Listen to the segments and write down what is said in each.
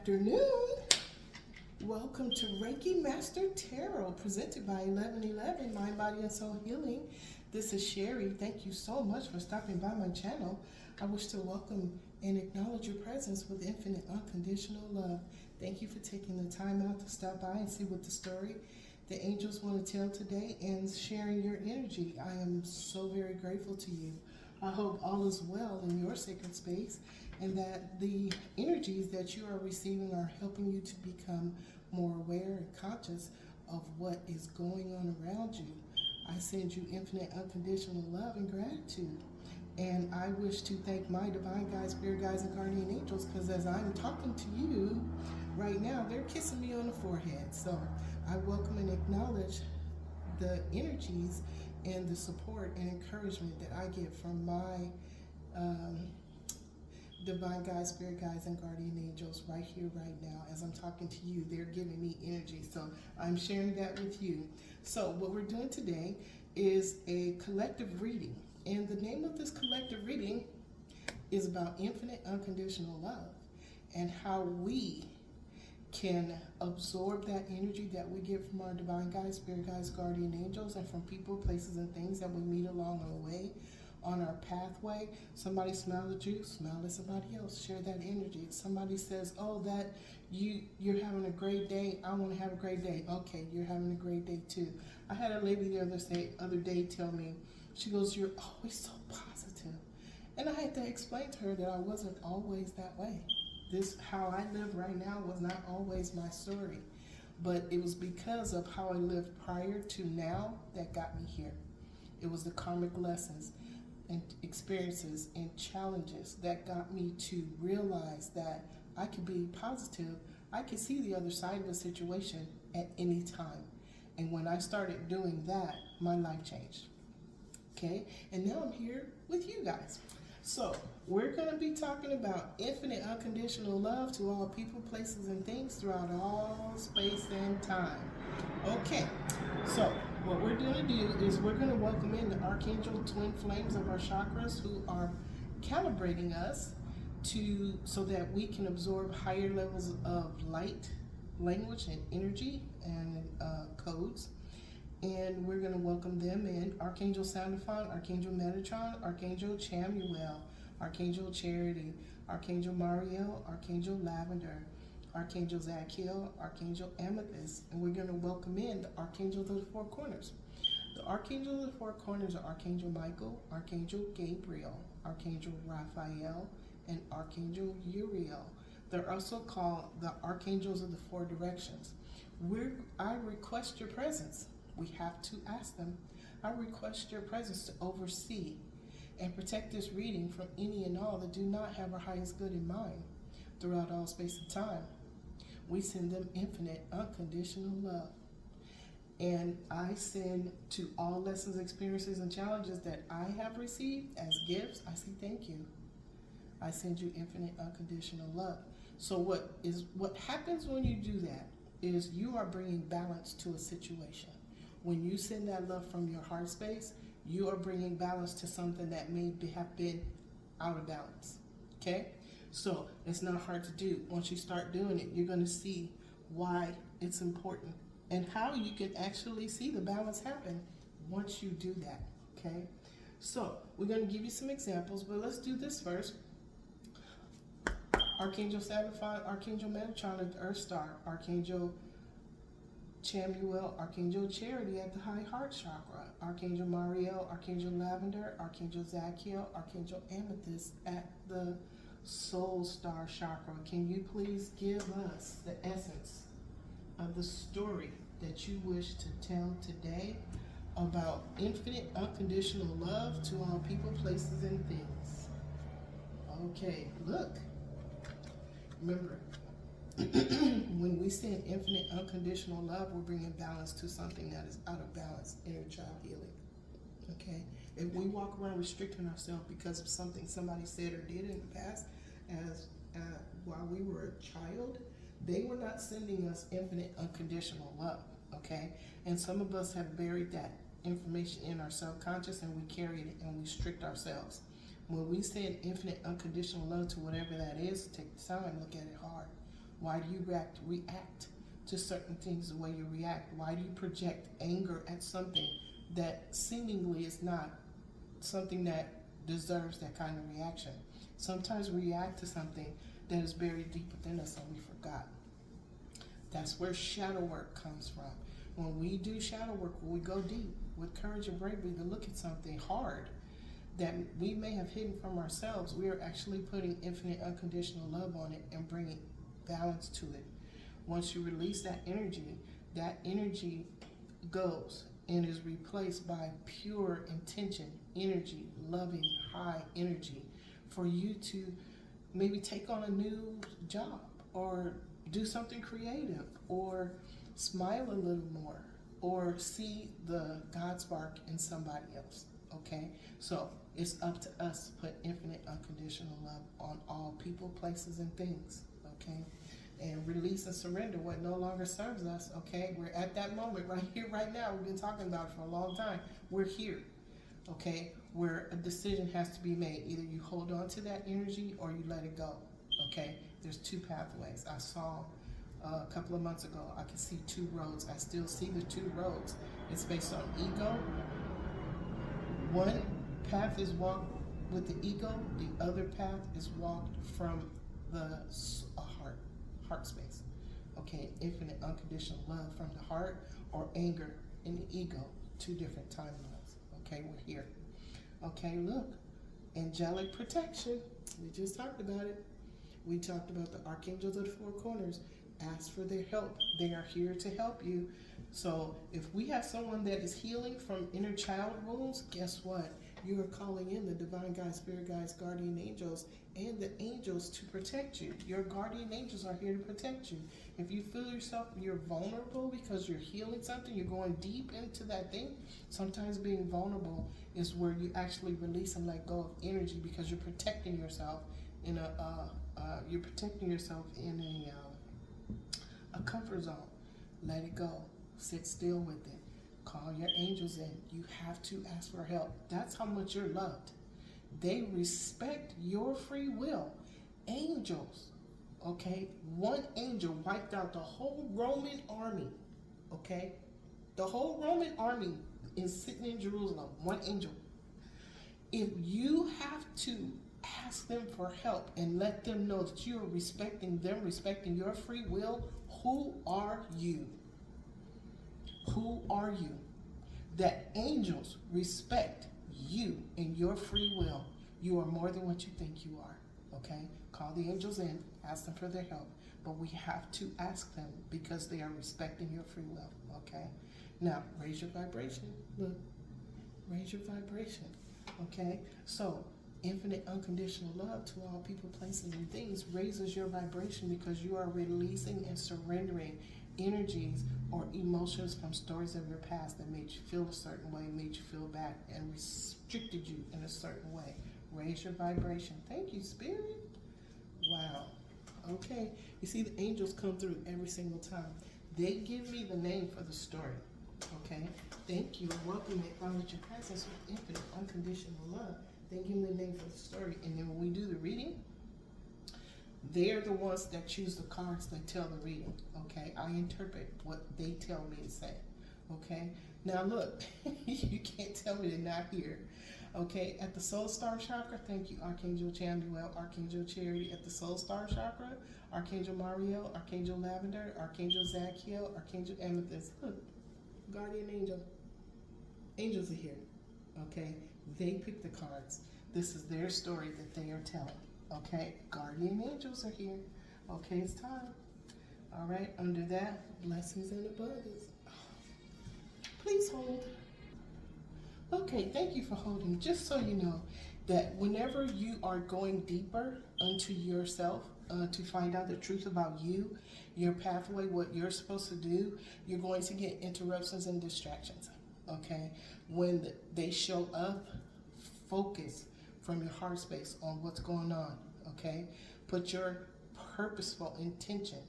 afternoon. Welcome to Reiki Master Tarot, presented by 1111 Mind, Body, and Soul Healing. This is Sherry. Thank you so much for stopping by my channel. I wish to welcome and acknowledge your presence with Infinite Unconditional Love. Thank you for taking the time out to stop by and see what the story the angels want to tell today and sharing your energy. I am so very grateful to you. I hope all is well in your sacred space and that the energies that you are receiving are helping you to become more aware and conscious of what is going on around you. I send you infinite unconditional love and gratitude. And I wish to thank my divine guides, spirit guides, and guardian angels, because as I'm talking to you right now, they're kissing me on the forehead. So I welcome and acknowledge the energies and the support and encouragement that I get from my divine guides, spirit guides, and guardian angels right here, right now. As I'm talking to you, they're giving me energy. So I'm sharing that with you. So what we're doing today is a collective reading. And the name of this collective reading is about infinite unconditional love and how we can absorb that energy that we get from our divine guides, spirit guides, guardian angels, and from people, places, and things that we meet along our way on our pathway. Somebody smiled at you, smile at somebody else, share that energy. If somebody says, oh, that you're having a great day, I want to have a great day. Okay, you're having a great day too. I had a lady the other day tell me, she goes, you're always so positive. And I had to explain to her that I wasn't always that way. This, how I live right now, was not always my story. But it was because of how I lived prior to now that got me here. It was the karmic lessons and experiences and challenges that got me to realize that I could be positive. I could see the other side of a situation at any time. And when I started doing that, my life changed. Okay, and now I'm here with you guys. So we're going to be talking about infinite unconditional love to all people, places, and things throughout all space and time. Okay, so what we're going to do is we're going to welcome in the archangel twin flames of our chakras who are calibrating us so that we can absorb higher levels of light, language, and energy and codes. And we're going to welcome them in. Archangel Soundophone, Archangel Metatron, Archangel Chamuel, Archangel Charity, Archangel Mariel, Archangel Lavender, Archangel Zachiel, Archangel Amethyst. And we're going to welcome in the Archangel of the Four Corners. The Archangel of the Four Corners are Archangel Michael, Archangel Gabriel, Archangel Raphael, and Archangel Uriel. They're also called the Archangels of the Four Directions. I request your presence. We have to ask them. I request your presence to oversee and protect this reading from any and all that do not have our highest good in mind throughout all space and time. We send them infinite, unconditional love. And I send to all lessons, experiences, and challenges that I have received as gifts, I say thank you. I send you infinite, unconditional love. So what happens when you do that is you are bringing balance to a situation. When you send that love from your heart space, you are bringing balance to something that may have been out of balance, okay? So it's not hard to do. Once you start doing it, you're going to see why it's important and how you can actually see the balance happen once you do that, okay? So we're going to give you some examples, but let's do this first. Archangel Sabaphon, Archangel Metatron at the Earth Star, Archangel Chamuel, Archangel Charity at the High Heart Chakra, Archangel Mariel, Archangel Lavender, Archangel Zachiel, Archangel Amethyst at the Soul Star Chakra. Can you please give us the essence of the story that you wish to tell today about infinite unconditional love to all people, places, and things? Okay, look. Remember, when we send infinite unconditional love, we're bringing balance to something that is out of balance, inner child healing. Okay? If we walk around restricting ourselves because of something somebody said or did in the past, while we were a child, they were not sending us infinite unconditional love. Okay? And some of us have buried that information in our subconscious and we carry it and we restrict ourselves. When we send infinite unconditional love to whatever that is, take the time, look at it hard. Why do you react to certain things the way you react? Why do you project anger at something that seemingly is not something that deserves that kind of reaction? Sometimes we react to something that is buried deep within us and we forgot. That's where shadow work comes from. When we do shadow work, when we go deep with courage and bravery to look at something hard that we may have hidden from ourselves, we are actually putting infinite unconditional love on it and bringing balance to it. Once you release that energy goes and is replaced by pure intention, energy, loving, high energy for you to maybe take on a new job or do something creative or smile a little more or see the God spark in somebody else. Okay, so it's up to us to put infinite unconditional love on all people, places, and things. Okay, and release and surrender what no longer serves us. Okay, we're at that moment right here, right now. We've been talking about it for a long time. We're here. Okay, where a decision has to be made. Either you hold on to that energy or you let it go. Okay, there's two pathways. I saw a couple of months ago, I could see two roads. I still see the two roads. It's based on ego. One path is walked with the ego. The other path is walked from the heart space. Okay, infinite unconditional love from the heart or anger in the ego. Two different timelines. Okay, we're here. Okay, look, angelic protection. We just talked about it. We talked about the archangels of the four corners. Ask for their help. They are here to help you. So if we have someone that is healing from inner child wounds, guess what? You are calling in the divine guides, spirit guides, guardian angels, and the angels to protect you. Your guardian angels are here to protect you. If you feel yourself, you're vulnerable because you're healing something, you're going deep into that thing. Sometimes being vulnerable is where you actually release and let go of energy because you're protecting yourself in a comfort zone. Let it go. Sit still with it. Call your angels in. You have to ask for help. That's how much you're loved. They respect your free will. Angels, okay? One angel wiped out the whole Roman army, okay? The whole Roman army is sitting in Jerusalem. One angel. If you have to ask them for help and let them know that you are respecting them, respecting your free will, who are you? Who are you? That angels respect you and your free will. You are more than what you think you are. Okay? Call the angels in, ask them for their help. But we have to ask them because they are respecting your free will. Okay? Now, raise your vibration. Look, raise your vibration. Okay? So, infinite unconditional love to all people, places, and things raises your vibration because you are releasing and surrendering energies or emotions from stories of your past that made you feel a certain way, made you feel bad, and restricted you in a certain way. Raise your vibration. Thank you, Spirit. Wow. Okay. You see, the angels come through every single time. They give me the name for the story. Okay. Thank you. Welcome and acknowledge your presence with infinite unconditional love. They give me the name for the story. And then when we do the reading, they're the ones that choose the cards that tell the reading. Okay. I interpret what they tell me to say. Okay. Now look, you can't tell me to not hear. Okay, at the Soul Star Chakra, thank you, Archangel Chanduel, Archangel Charity. At the Soul Star Chakra, Archangel Mariel, Archangel Lavender, Archangel Zachiel, Archangel Amethyst. Look, Guardian Angel. Angels are here, okay? They pick the cards. This is their story that they are telling, okay? Guardian Angels are here. Okay, it's time. All right, under that, blessings and abundance. Please hold. Okay, thank you for holding. Just so you know that whenever you are going deeper into yourself to find out the truth about you, your pathway, what you're supposed to do, you're going to get interruptions and distractions. Okay, when they show up, focus from your heart space on what's going on. Okay, put your purposeful attention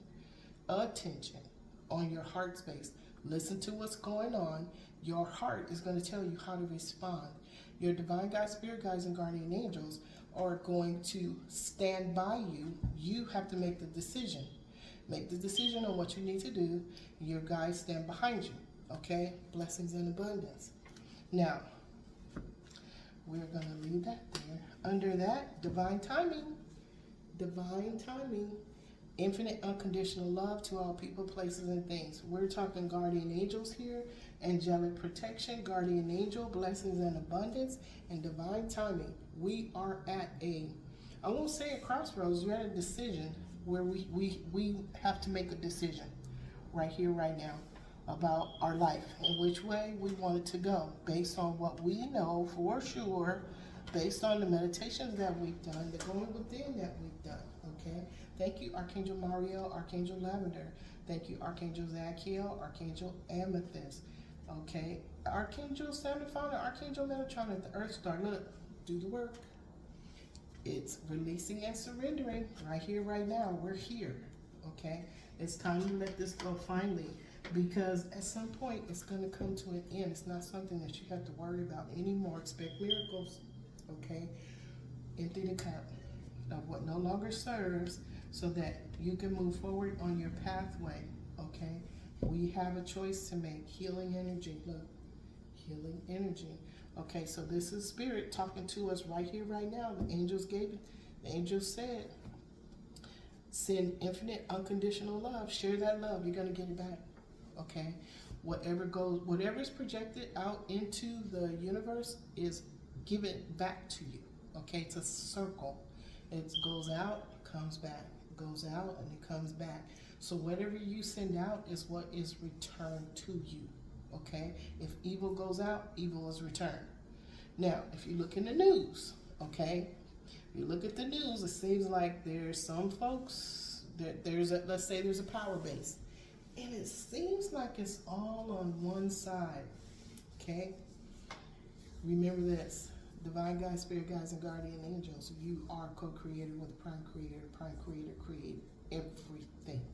on your heart space. Listen to what's going on. Your heart is going to tell you how to respond. Your divine guides, spirit guides, and guardian angels are going to stand by you. You have to make the decision. Make the decision on what you need to do. Your guides stand behind you. Okay? Blessings and abundance. Now, we're going to leave that there. Under that, divine timing. Divine timing. Infinite unconditional love to all people, places, and things. We're talking guardian angels here, angelic protection, guardian angel, blessings and abundance, and divine timing. We are at I won't say a crossroads, we're at a decision where we have to make a decision right here, right now, about our life and which way we want it to go, based on what we know for sure, based on the meditations that we've done, the going within that we've done. Okay? Thank you, Archangel Mariel, Archangel Lavender. Thank you, Archangel Zadkiel, Archangel Amethyst. Okay? Archangel Sandalphon, Archangel Metatron at the Earth Star. Look, do the work. It's releasing and surrendering right here, right now. We're here. Okay? It's time to let this go finally, because at some point it's going to come to an end. It's not something that you have to worry about anymore. Expect miracles. Okay? Empty the cup of what no longer serves so that you can move forward on your pathway. Okay? We have a choice to make. Healing energy. Look. Healing energy. Okay, so this is Spirit talking to us right here, right now. The angels gave it. The angels said, send infinite unconditional love. Share that love. You're going to get it back. Okay? Whatever's projected out into the universe is given back to you. Okay? It's a circle. It goes out, comes back. Goes out, and it comes back. So whatever you send out is what is returned to you. Okay? If evil goes out, evil is returned. Now, if you look in the news, okay? You look at the news, it seems like there's some folks, let's say there's a power base, and it seems like it's all on one side, okay? Remember this, divine guides, spirit guides, and guardian angels, you are co-creator with the prime creator. Prime creator created everything.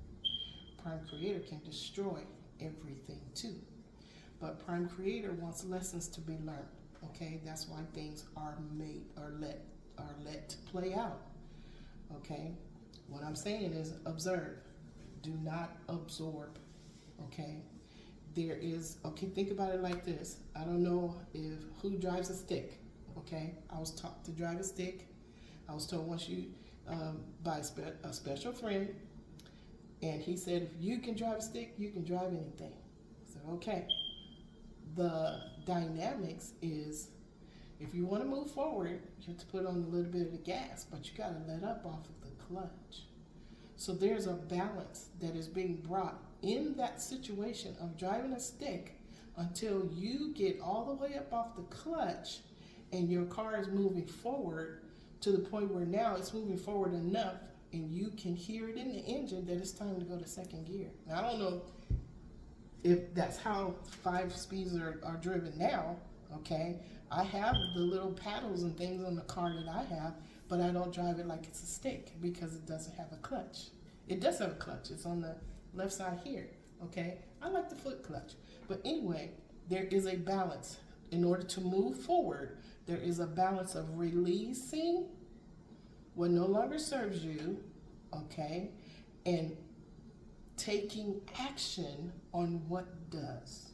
Prime creator can destroy everything too. But prime creator wants lessons to be learned. Okay, that's why things are let to play out. Okay, what I'm saying is observe. Do not absorb. Okay, think about it like this. I don't know who drives a stick. Okay, I was taught to drive a stick. I was told once you by a special friend, and he said, if you can drive a stick, you can drive anything. I said, okay. The dynamics is, if you want to move forward, you have to put on a little bit of the gas, but you got to let up off of the clutch. So there's a balance that is being brought in that situation of driving a stick until you get all the way up off the clutch and your car is moving forward to the point where now it's moving forward enough and you can hear it in the engine that it's time to go to second gear. Now, I don't know if that's how 5 speeds are driven now, okay? I have the little paddles and things on the car that I have, but I don't drive it like it's a stick because it doesn't have a clutch. It does have a clutch. It's on the left side here, okay? I like the foot clutch. But anyway, there is a balance. In order to move forward, there is a balance of releasing what no longer serves you, okay, and taking action on what does.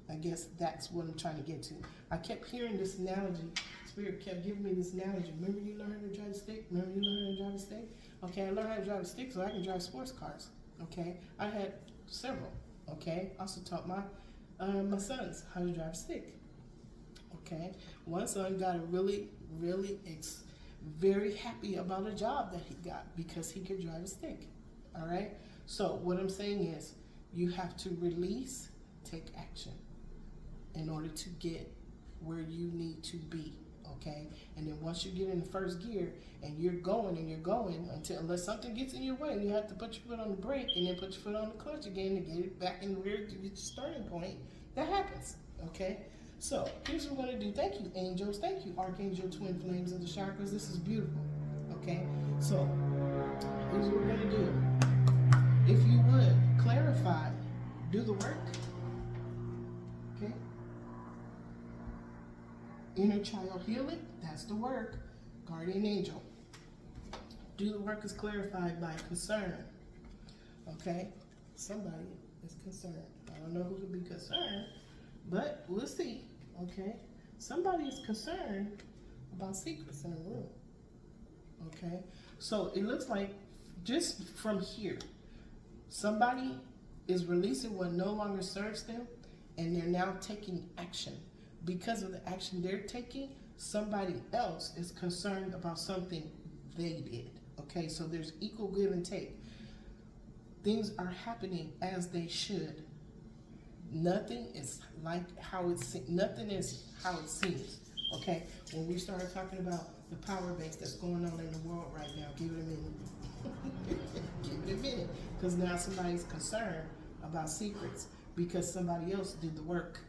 I guess that's what I'm trying to get to. I kept hearing this analogy. Spirit kept giving me this analogy. Remember you learned how to drive a stick? Remember you learned how to drive a stick? Okay, I learned how to drive a stick so I can drive sports cars. Okay, I had several. Okay, also taught my sons how to drive a stick. Okay, one son got very happy about a job that he got because he could drive a stick. All right. So what I'm saying is you have to release, take action in order to get where you need to be, okay? And then once you get in the first gear and you're going unless something gets in your way, you have to put your foot on the brake and then put your foot on the clutch again to get it back in where to get the starting point. That happens, okay? So here's what we're going to do. Thank you, angels. Thank you, Archangel Twin Flames of the Chakras. This is beautiful, okay? So here's what we're going to do. If you would, clarify, do the work, okay? Inner child healing, that's the work. Guardian angel. Do the work is clarified by concern, Okay? Somebody is concerned. I don't know who could be concerned, but we'll see. Okay? Somebody is concerned about secrets in a room. Okay? So it looks like just from here, somebody is releasing what no longer serves them, and they're now taking action. Because of the action they're taking, somebody else is concerned about something they did. Okay, so there's equal give and take. Things are happening as they should. Nothing is like how it's. Nothing is how it seems. Okay, when we start talking about the power base that's going on in the world right now, give it a minute. Give it a minute, because now somebody's concerned about secrets because somebody else did the work.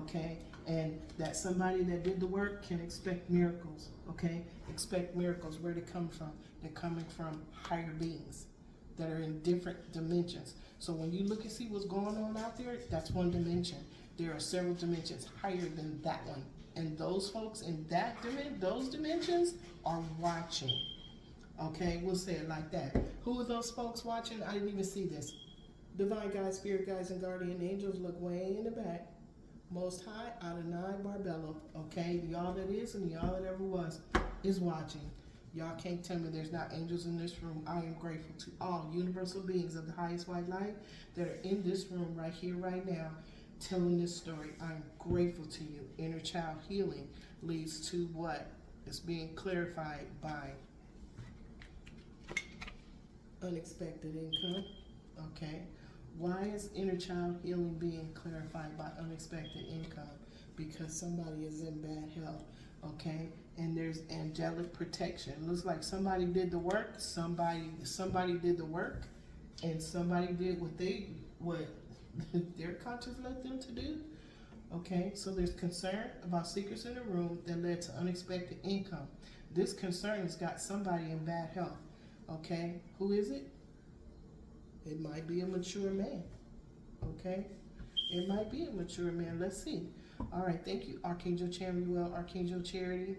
Okay, and that somebody that did the work can expect miracles. Okay, expect miracles. Where they come from? They're coming from higher beings that are in different dimensions. So when you look and see what's going on out there, that's one dimension. There are several dimensions higher than that one, and those folks in that those dimensions are watching. Okay, we'll say it like that. Who are those folks watching? I didn't even see this. Divine guides, spirit guides, and guardian angels look way in the back. Most High, Adonai Barbello. Okay, y'all that is and y'all that ever was is watching. Y'all can't tell me there's not angels in this room. I am grateful to all universal beings of the highest white light that are in this room right here, right now, telling this story. I'm grateful to you. Inner child healing leads to what is being clarified by unexpected income. Okay. Why is inner child healing being clarified by unexpected income? Because somebody is in bad health. Okay. And there's angelic protection. It looks like somebody did the work. Somebody did the work, and somebody did what their conscience led them to do. Okay, so there's concern about secrets in the room that led to unexpected income. This concern has got somebody in bad health. Okay, who is it? It might be a mature man. Okay, it might be a mature man. Let's see. All right, thank you, Archangel Chamuel, Archangel Charity.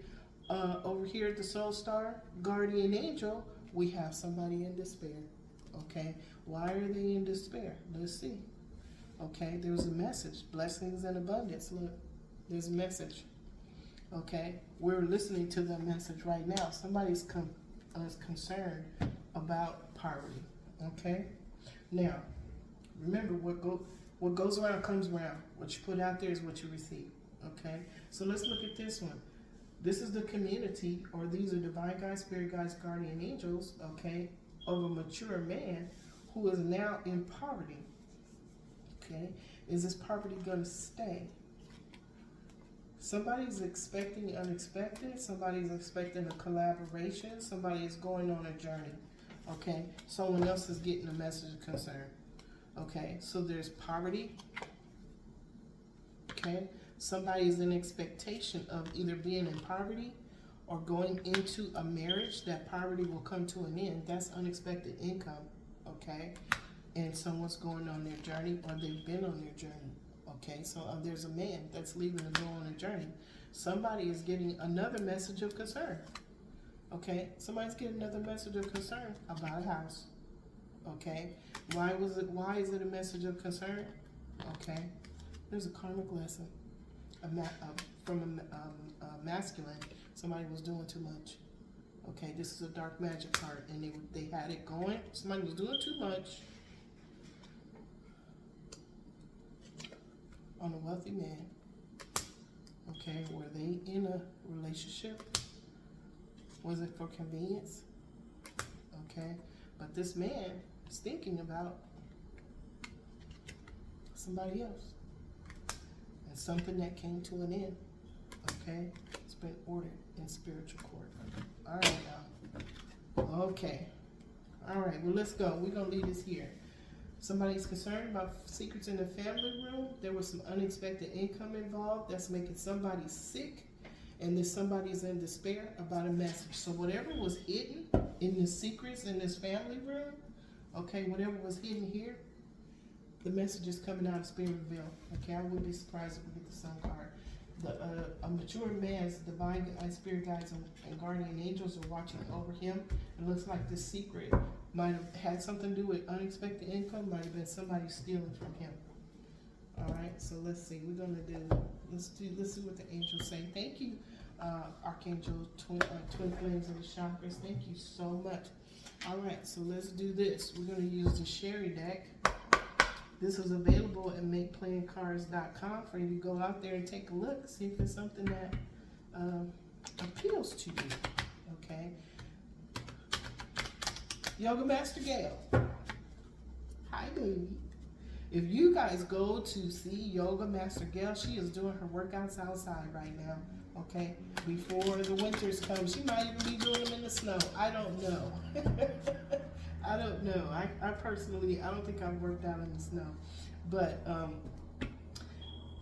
Over here at the Soul Star Guardian Angel, we have somebody in despair. Okay, why are they in despair? Let's see. Okay, there's a message, blessings and abundance. Look, there's a message. Okay, we're listening to the message right now. Somebody's concerned about poverty. Okay, now remember what goes around comes around. What you put out there is what you receive. Okay, so let's look at this one. This is the community, or these are divine guides, spirit guides, guardian angels, okay, of a mature man who is now in poverty. Okay, is this poverty going to stay? Somebody's expecting the unexpected. Somebody's expecting a collaboration. Somebody is going on a journey. Okay, someone else is getting a message of concern. Okay, so there's poverty. Okay, somebody is in expectation of either being in poverty or going into a marriage that poverty will come to an end. That's unexpected income. Okay, and someone's going on their journey, or they've been on their journey. Okay, so there's a man that's leaving to go on a journey. Somebody is getting another message of concern. Okay, somebody's getting another message of concern about a house. Okay, why is it a message of concern? Okay, there's a karmic lesson from a masculine. Somebody was doing too much. Okay, this is a dark magic card, and they had it going. Somebody was doing too much on a wealthy man. Okay, were they in a relationship? Was it for convenience? Okay, but this man is thinking about somebody else and something that came to an end. Okay, it's been ordered in spiritual court. All right, now. Okay. All right, well, let's go. We're going to leave this here. Somebody's concerned about secrets in the family room. There was some unexpected income involved that's making somebody sick, and then somebody's in despair about a message. So whatever was hidden in the secrets in this family room, okay, whatever was hidden here, the message is coming out of spirit reveal. Okay, I wouldn't be surprised if we get the sun card. A mature man's divine spirit guides and guardian angels are watching over him. It looks like this secret Might have had something to do with unexpected income. Might have been somebody stealing from him. All right, so let's see. We're gonna let's see what the angels say. Thank you, Archangel twin flames of the chakras. Thank you so much. All right, so let's do this. We're gonna use the Sherry deck. This is available at makeplayingcards.com for you to go out there and take a look, see if it's something that appeals to you. Okay. Yoga Master Gail. Hi, baby. If you guys go to see Yoga Master Gail, she is doing her workouts outside right now, okay? Before the winters come, she might even be doing them in the snow. I don't know. I don't know. I personally, I don't think I've worked out in the snow. But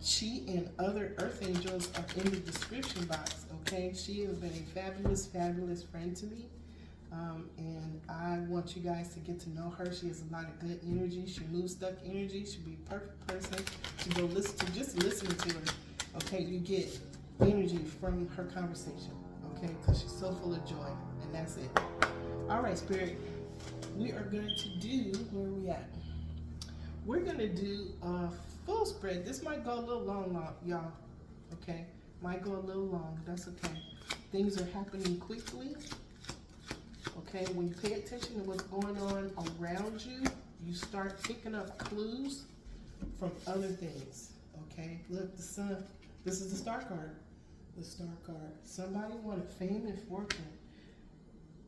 she and other earth angels are in the description box, okay? She has been a fabulous, fabulous friend to me. And I want you guys to get to know her. She has a lot of good energy. She moves stuck energy. She'll be a perfect person to go listen to. Just listening to her, okay? You get energy from her conversation, okay? Because she's so full of joy, and that's it. All right, Spirit. We are going to do, where are we at? We're going to do a full spread. This might go a little long, y'all, okay? Might go a little long. That's okay. Things are happening quickly. Okay, when you pay attention to what's going on around you, you start picking up clues from other things. Okay, look, the sun. This is the star card. The star card. Somebody wanted fame and fortune.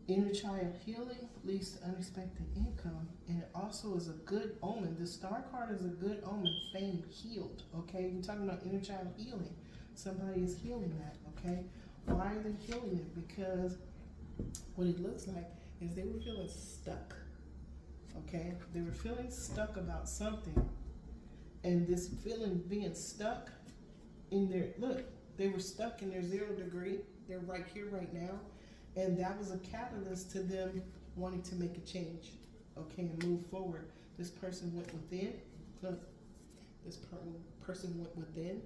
Inner child healing leads to unexpected income, and it also is a good omen. The star card is a good omen. Fame, healed. Okay, we're talking about inner child healing. Somebody is healing that. Okay, why are they healing it? Because what it looks like is they were feeling stuck, okay? They were feeling stuck about something, and this feeling being stuck in their, look, they were stuck in their 0 degree. They're right here, right now, and that was a catalyst to them wanting to make a change, okay, and move forward. This person went within, look, this person went within,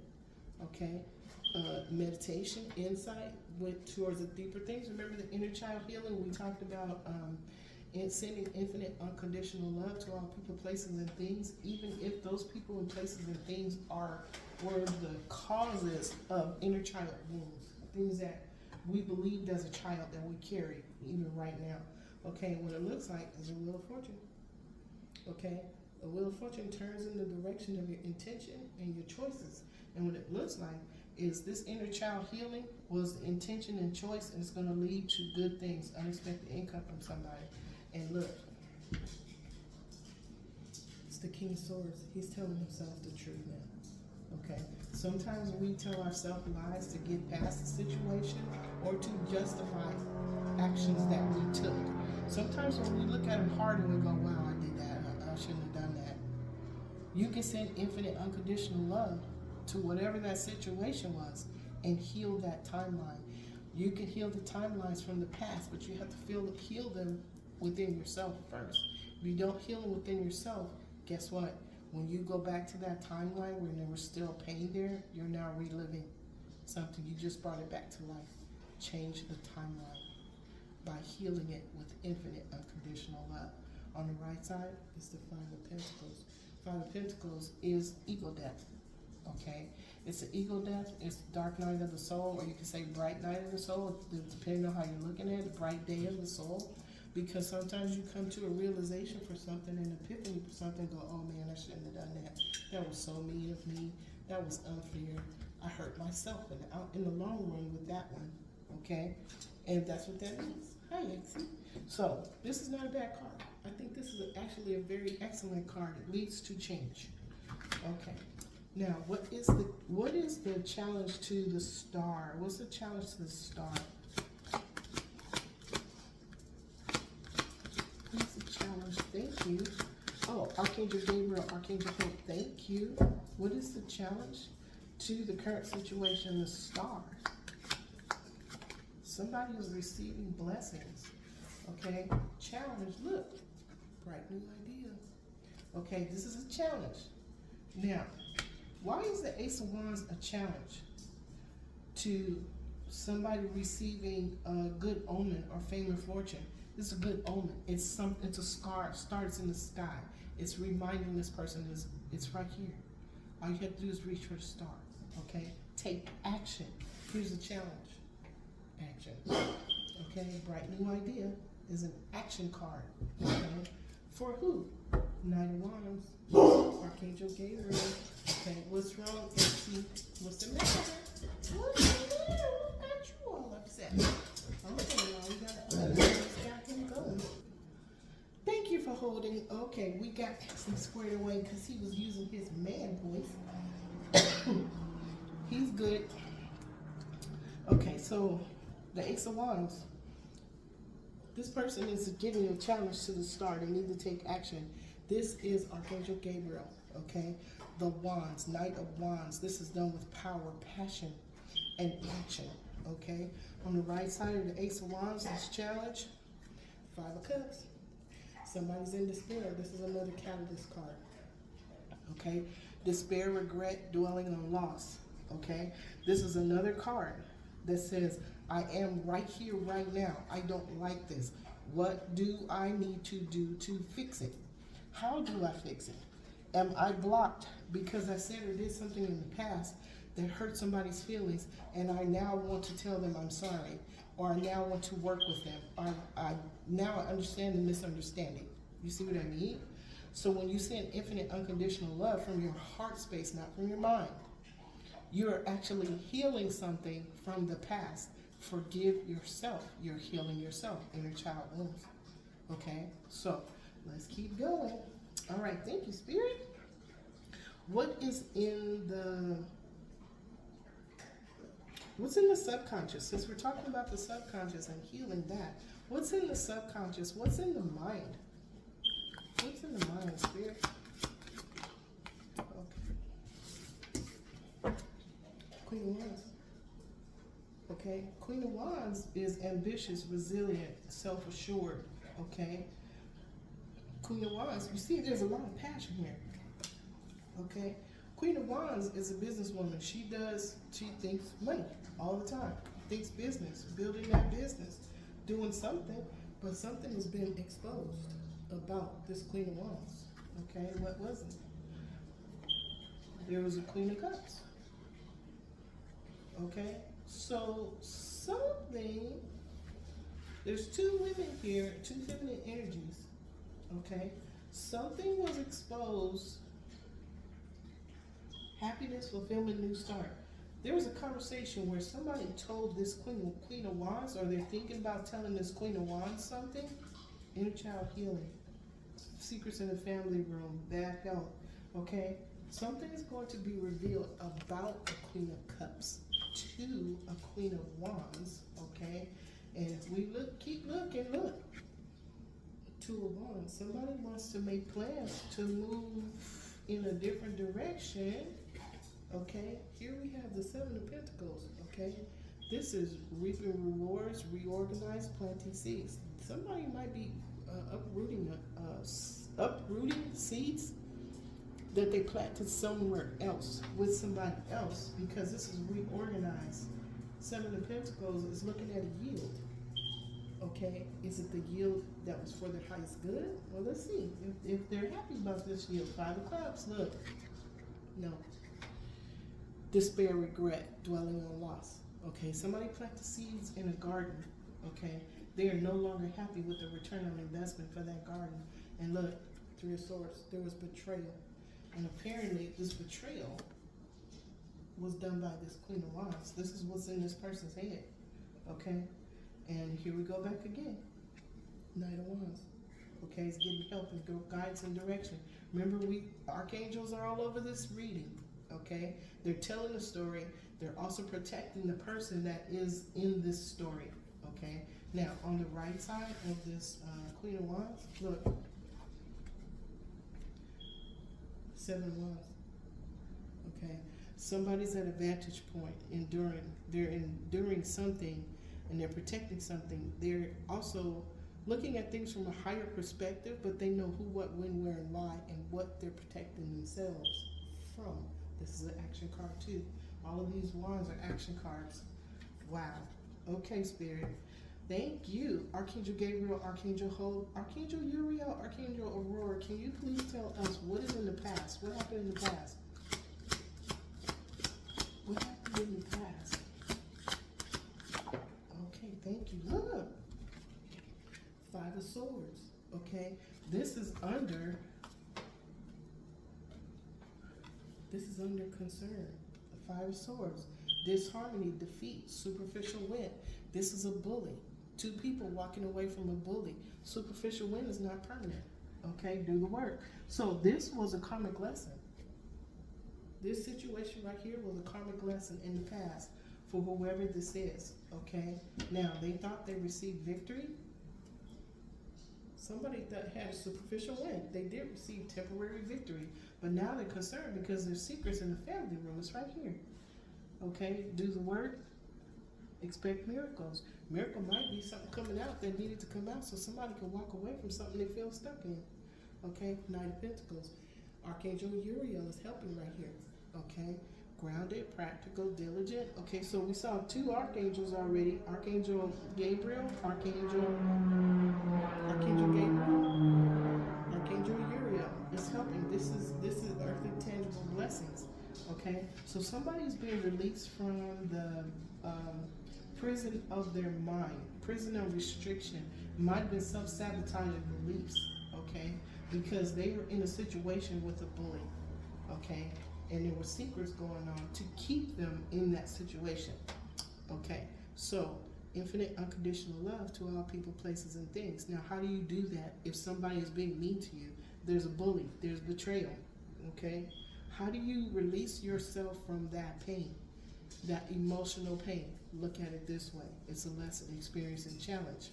okay? Meditation, insight, went towards the deeper things. Remember the inner child healing? We talked about sending infinite unconditional love to all people, places, and things, even if those people and places and things were the causes of inner child wounds, things that we believed as a child that we carry even right now. Okay, what it looks like is a wheel of fortune. Okay, a wheel of fortune turns in the direction of your intention and your choices, and what it looks like is this inner child healing was the intention and choice, and it's going to lead to good things, unexpected income from somebody. And look, it's the King of Swords. He's telling himself the truth now. Okay? Sometimes we tell ourselves lies to get past the situation or to justify actions that we took. Sometimes when we look at them hard and we go, wow, I did that. I shouldn't have done that. You can send infinite unconditional love to whatever that situation was and heal that timeline. You can heal the timelines from the past, but you have to heal them within yourself first. If you don't heal them within yourself, guess what? When you go back to that timeline where there was still pain there, you're now reliving something. You just brought it back to life. Change the timeline by healing it with infinite unconditional love. On the right side is the Five of Pentacles. Five of Pentacles is ego death. Okay, it's an ego death. It's the dark night of the soul, or you can say bright night of the soul, depending on how you're looking at it. Bright day of the soul, because sometimes you come to a realization for something, an epiphany for something. Go, oh man, I shouldn't have done that. That was so mean of me. That was unfair. I hurt myself in the long run with that one. Okay, and that's what that means. Hi, Exie. So this is not a bad card. I think this is actually a very excellent card. It leads to change. Okay. Now, what is the challenge to the star? What's the challenge to the star? What's the challenge? Thank you. Oh, Archangel Gabriel, Archangel Hope, thank you. What is the challenge to the current situation, the star? Somebody is receiving blessings. Okay, challenge, look, bright new idea. Okay, this is a challenge. Now, why is the Ace of Wands a challenge to somebody receiving a good omen or fame or fortune? It's a good omen. It's a scar, starts in the sky. It's reminding this person it's right here. All you have to do is reach for the star. Okay? Take action. Here's the challenge. Action. Okay? Bright new idea is an action card. Okay? For who? Knight of Wands. Archangel Gabriel. Okay, what's wrong, MC? What's the matter? What's the matter? What got you all upset? Okay, now we got him going. Thank you for holding. Okay, we got him squared away because he was using his man voice. He's good. Okay, so the Ace of Wands. This person is giving a challenge to the star. They need to take action. This is Archangel Gabriel, okay? The Wands, Knight of Wands. This is done with power, passion, and action, okay? On the right side of the Ace of Wands, this challenge, 5 of Cups. Somebody's in despair. This is another catalyst card, okay? Despair, regret, dwelling on loss, okay? This is another card that says, I am right here, right now. I don't like this. What do I need to do to fix it? How do I fix it? Am I blocked because I said or did something in the past that hurt somebody's feelings, and I now want to tell them I'm sorry, or I now want to work with them, or now I understand the misunderstanding. You see what I mean? So when you send infinite unconditional love from your heart space, not from your mind, you're actually healing something from the past. Forgive yourself. You're healing yourself, inner child wounds. Okay? So let's keep going. All right, thank you, Spirit. What's in the subconscious? Since we're talking about the subconscious and healing that, what's in the subconscious? What's in the mind? What's in the mind, Spirit? Okay. Queen of Wands. Okay, Queen of Wands is ambitious, resilient, self-assured, okay? Queen of Wands, you see there's a lot of passion here, okay? Queen of Wands is a businesswoman. She thinks money all the time, thinks business, building that business, doing something, but something has been exposed about this Queen of Wands, okay? What was it? There was a Queen of Cups, okay? So there's two women here, two feminine energies, okay? Something was exposed, happiness, fulfillment, new start. There was a conversation where somebody told this Queen of Wands, or they're thinking about telling this Queen of Wands something, inner child healing, secrets in the family room, bad health, okay? Something is going to be revealed about a Queen of Cups to a Queen of Wands, okay? And if we keep looking, look. 2 of Wands. Somebody wants to make plans to move in a different direction, okay? Here we have the 7 of Pentacles, okay? This is reaping rewards, reorganize, planting seeds. Somebody might be uprooting seeds that they planted somewhere else with somebody else, because this is reorganized. 7 of Pentacles is looking at a yield. Okay, is it the yield that was for their highest good? Well, let's see if they're happy about this yield. 5 of Clubs, look. No. Despair, regret, dwelling on loss. Okay, somebody planted seeds in a garden. Okay, they are no longer happy with the return on investment for that garden. And look, 3 of Swords, there was betrayal. And apparently this betrayal was done by this Queen of Wands. This is what's in this person's head, okay? And here we go back again. Knight of Wands, okay? It's getting help and guidance and direction. Remember, archangels are all over this reading, okay? They're telling a story. They're also protecting the person that is in this story, okay? Now, on the right side of this Queen of Wands, look. 7 of Wands, okay? Somebody's at a vantage point, enduring. They're enduring something, and they're protecting something. They're also looking at things from a higher perspective, but they know who, what, when, where, and why, and what they're protecting themselves from. This is an action card too. All of these wands are action cards. Wow. Okay, Spirit. Thank you. Archangel Gabriel, Archangel Hope, Archangel Uriel, Archangel Aurora. Can you please tell us what is in the past? What happened in the past? What happened in the past? Okay, thank you. Look. Five of Swords. Okay. This is under concern. The Five of Swords. Disharmony, defeat, superficial win. This is a bully. Two people walking away from a bully. Superficial win is not permanent. Okay, do the work. So this was a karmic lesson. This situation right here was a karmic lesson in the past for whoever this is. Okay, now they thought they received victory. Somebody that had a superficial win. They did receive temporary victory, but now they're concerned because there's secrets in the family room. It's right here. Okay, do the work. Expect miracles. Miracle might be something coming out that needed to come out so somebody can walk away from something they feel stuck in. Okay, Knight of Pentacles. Archangel Uriel is helping right here. Okay, grounded, practical, diligent. Okay, so we saw two archangels already. Archangel Gabriel, Archangel Gabriel, Archangel Uriel is helping. This is earthly tangible blessings. Okay, so somebody's being released from the prison of their mind, prison of restriction. Might have been self-sabotaging beliefs, okay, because they were in a situation with a bully, okay, and there were secrets going on to keep them in that situation. Okay, so infinite unconditional love to all people, places, and things. Now, how do you do that if somebody is being mean to you? There's a bully, there's betrayal, okay? How do you release yourself from that pain, that emotional pain? Look at it this way. It's a lesson, experience, and challenge.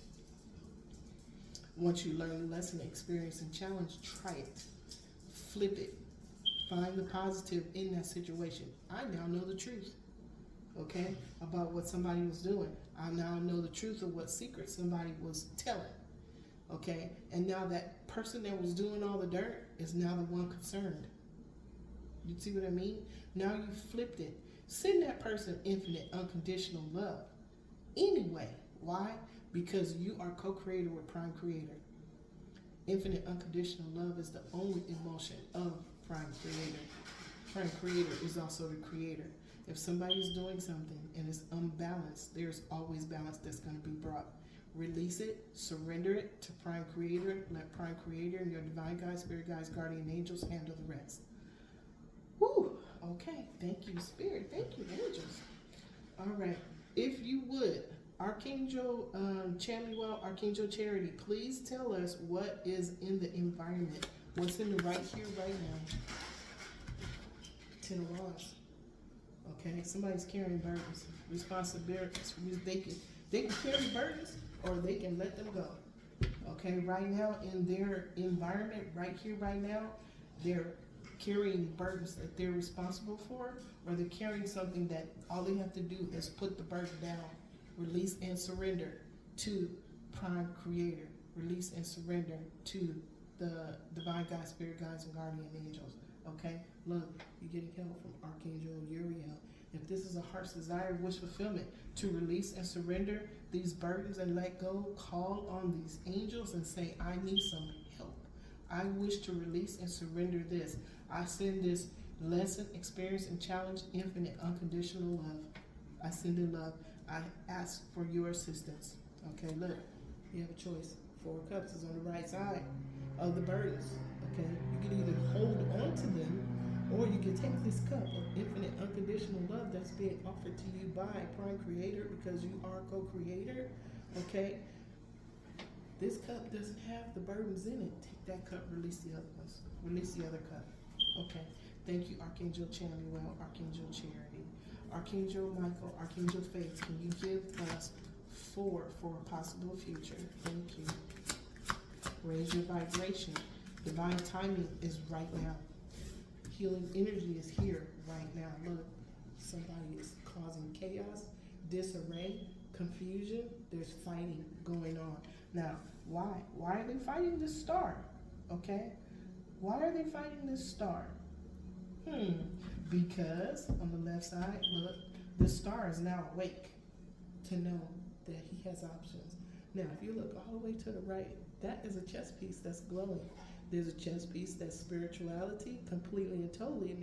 Once you learn the lesson, experience, and challenge, try it. Flip it. Find the positive in that situation. I now know the truth, okay, about what somebody was doing. I now know the truth of what secret somebody was telling, okay? And now that person that was doing all the dirt is now the one concerned. You see what I mean? Now you flipped it. Send that person infinite unconditional love. Anyway, why? Because you are co-creator with Prime Creator. Infinite unconditional love is the only emotion of Prime Creator. Prime Creator is also the creator. If somebody's doing something and it's unbalanced, there's always balance that's going to be brought. Release it, surrender it to Prime Creator. Let Prime Creator and your divine guides, spirit guides, guardian angels handle the rest. Woo! Okay, thank you, Spirit. Thank you, angels. All right, if you would, Archangel Chamuel, Archangel Charity, please tell us what is in the environment. What's in the right here, right now? 10 of Wands. Okay, somebody's carrying burdens, responsibilities. They can carry burdens or they can let them go. Okay, right now in their environment, right here, right now, they're carrying burdens that they're responsible for, or they're carrying something that all they have to do is put the burden down, release and surrender to Prime Creator, release and surrender to the divine guides, spirit guides, and guardian angels. Okay, look, you're getting help from Archangel Uriel. If this is a heart's desire, wish fulfillment, to release and surrender these burdens and let go, call on these angels and say, I need some help. I wish to release and surrender this. I send this lesson, experience, and challenge, infinite unconditional love. I send in love. I ask for your assistance. Okay, look, you have a choice. 4 of Cups is on the right side of the burdens. Okay, you can either hold on to them, or you can take this cup of infinite unconditional love that's being offered to you by Prime Creator, because you are co-creator. Okay, this cup doesn't have the burdens in it. Take that cup, release the other ones. Release the other cup. Okay, thank you, Archangel Chamuel, Archangel Charity, Archangel Michael, Archangel Faith. Can you give us 4 for a possible future? Thank you. Raise your vibration. Divine timing is right now. Healing energy is here right now. Look, somebody is causing chaos, disarray, confusion. There's fighting going on. Now, why? Why are they fighting this star? Okay? Why are they fighting this star? Because on the left side, look, the star is now awake to know that he has options. Now, if you look all the way to the right, that is a chess piece that's glowing. There's a chess piece that's spirituality, completely and totally, and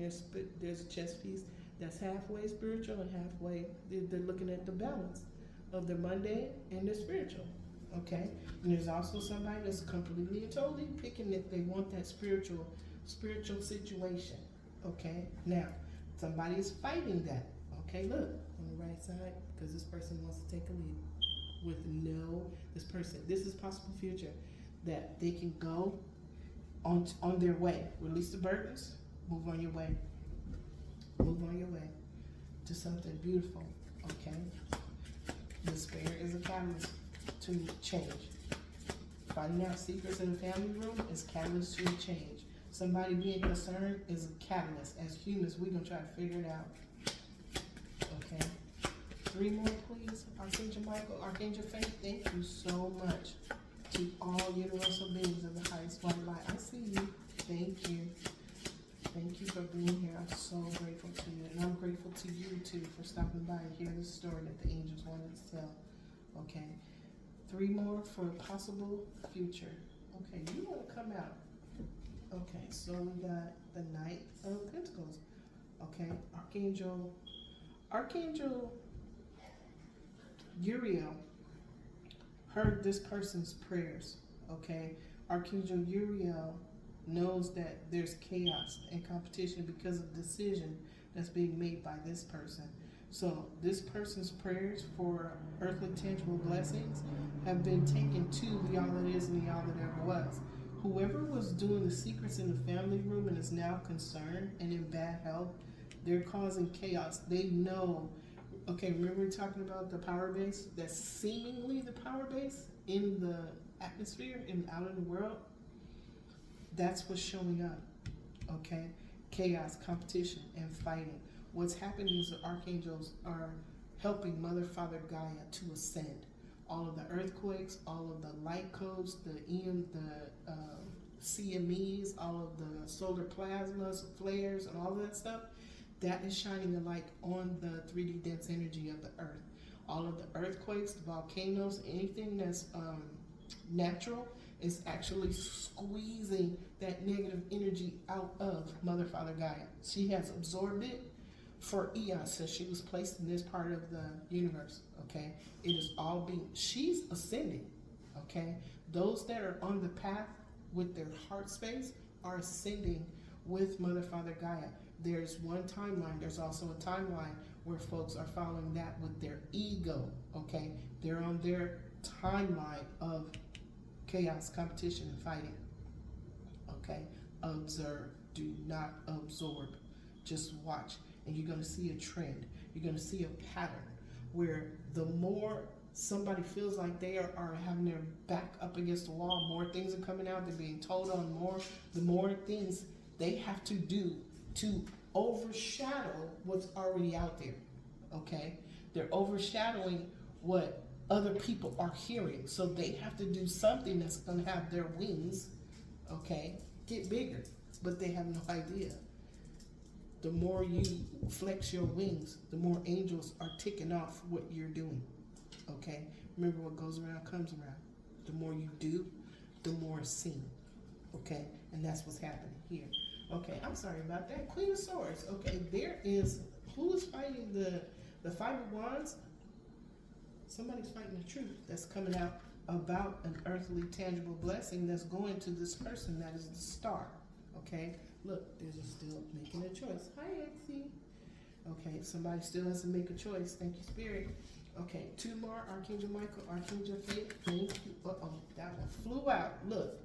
there's a chess piece that's halfway spiritual and halfway, they're looking at the balance of their mundane and their spiritual. Okay? And there's also somebody that's completely and totally picking that they want that spiritual situation. Okay? Now, somebody is fighting that. Okay, look, on the right side, because this person wants to take a lead with this is possible future, that they can go on their way. Release the burdens, move on your way. Move on your way to something beautiful, okay? Despair is a catalyst to change. Finding out secrets in the family room is catalyst to change. Somebody being concerned is a catalyst. As humans, we're going to try to figure it out. Okay? 3 more, please. Archangel Michael, Archangel Faith, thank you so much to all universal beings of the highest white light. I see you. Thank you. Thank you for being here. I'm so grateful to you. And I'm grateful to you, too, for stopping by and hearing the story that the angels wanted to tell. Okay? 3 more for a possible future. Okay, you want to come out. Okay, so we got the Knight of Pentacles. Okay, Archangel Uriel heard this person's prayers. Okay, Archangel Uriel knows that there's chaos and competition because of the decision that's being made by this person. So this person's prayers for earthly tangible blessings have been taken to the all that is and the all that ever was. Whoever was doing the secrets in the family room and is now concerned and in bad health, they're causing chaos. They know. Okay, remember we were talking about the power base? That's seemingly the power base in the atmosphere and out in the world. That's what's showing up. Okay? Chaos, competition, and fighting. What's happening is the archangels are helping Mother, Father, Gaia to ascend. All of the earthquakes, all of the light codes, the CMEs, all of the solar plasmas, flares, and all of that stuff, that is shining a light on the 3D dense energy of the earth. All of the earthquakes, the volcanoes, anything that's natural is actually squeezing that negative energy out of Mother, Father, Gaia. She has absorbed it for eons since she was placed in this part of the universe, okay? It is all being, she's ascending, okay? Those that are on the path with their heart space are ascending with Mother, Father, Gaia. There's one timeline. There's also a timeline where folks are following that with their ego, okay? They're on their timeline of chaos, competition, and fighting, okay? Observe. Do not absorb. Just watch. And you're going to see a trend. You're going to see a pattern where the more somebody feels like they are having their back up against the wall, more things are coming out, they're being told on more, the more things they have to do to overshadow what's already out there, okay? They're overshadowing what other people are hearing, so they have to do something that's going to have their wings, okay, get bigger, but they have no idea. The more you flex your wings, the more angels are ticking off what you're doing, okay? Remember, what goes around comes around. The more you do, the more it's seen, okay? And that's what's happening here. Okay, I'm sorry about that. Queen of Swords. Okay, who is fighting the Five of Wands? Somebody's fighting the truth that's coming out about an earthly tangible blessing that's going to this person that is the star, okay? Look, there's still making a choice. Hi, Exie. Okay, somebody still has to make a choice. Thank you, Spirit. Okay, 2 more. Archangel Michael, Archangel Faith. Thank you. Uh-oh, that one flew out. Look.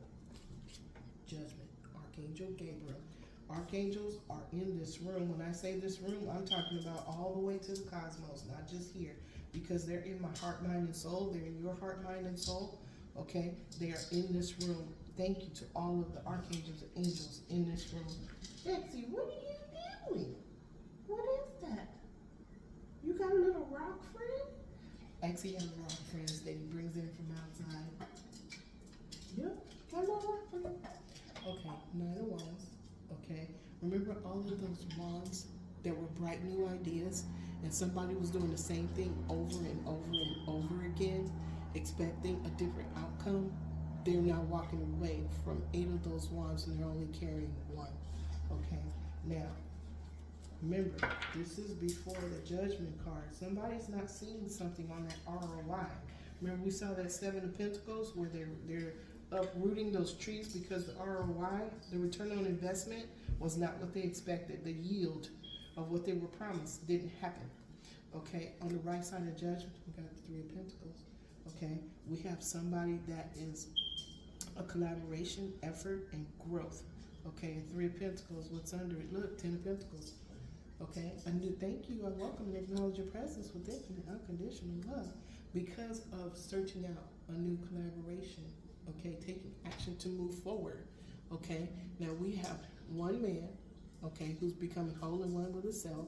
Judgment. Archangel Gabriel. Archangels are in this room. When I say this room, I'm talking about all the way to the cosmos, not just here. Because they're in my heart, mind, and soul. They're in your heart, mind, and soul. Okay? They are in this room. Thank you to all of the archangels and angels in this room. Betsy, what are you doing? What is that? You got a little rock friend? Actually, has rock friends that he brings in from outside. Yep, got a little rock friend. Okay, 9 of Wands. Okay, remember all of those wands that were bright new ideas, and somebody was doing the same thing over and over and over again, expecting a different outcome, they're now walking away from 8 of those wands and they're only carrying 1. Okay, now remember, this is before the judgment card. Somebody's not seeing something on that ROI. Remember we saw that 7 of Pentacles where they're uprooting those trees because the ROI, the return on investment, was not what they expected. The yield of what they were promised didn't happen. Okay, on the right side of judgment, we got the 3 of Pentacles. Okay, we have somebody that is a collaboration, effort, and growth. Okay, and 3 of Pentacles, what's under it? Look, 10 of Pentacles. Okay, and thank you, I welcome and acknowledge your presence with infinite unconditional love because of searching out a new collaboration. Okay, taking action to move forward. Okay, now we have one man, okay, who's becoming whole and one with himself,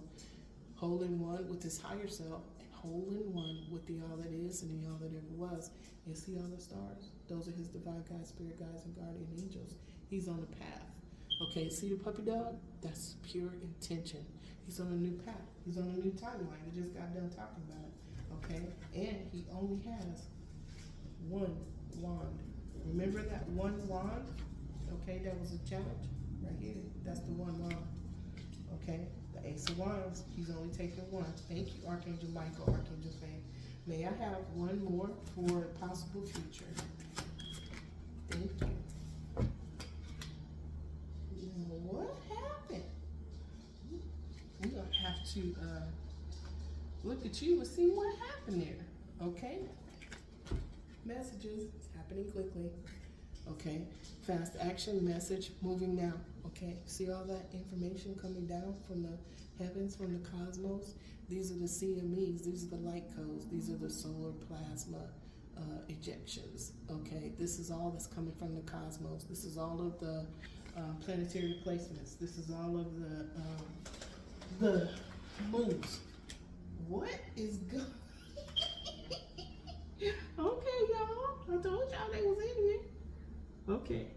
whole and one with his higher self, and whole and one with the all that is and the all that ever was. You see all the stars? Those are his divine guides, spirit guides, and guardian angels. He's on the path. Okay, see the puppy dog? That's pure intention. He's on a new path. He's on a new timeline. We just got done talking about it. Okay, and he only has 1 wand. Remember that 1 wand? Okay, that was a challenge right here. That's the 1 wand. Okay, the Ace of Wands. He's only taking 1. Thank you, Archangel Michael, Archangel Faye. May I have 1 more for a possible future? Thank you. What happened? We're going to have to look at you and see what happened there. Okay? Messages. It's happening quickly. Okay? Fast action message moving now. Okay? See all that information coming down from the heavens, from the cosmos? These are the CMEs. These are the light codes. These are the solar plasma ejections. Okay? This is all that's coming from the cosmos. This is all of the planetary placements. This is all of the moves. What is good? Okay, y'all. I told y'all they was in here. Okay.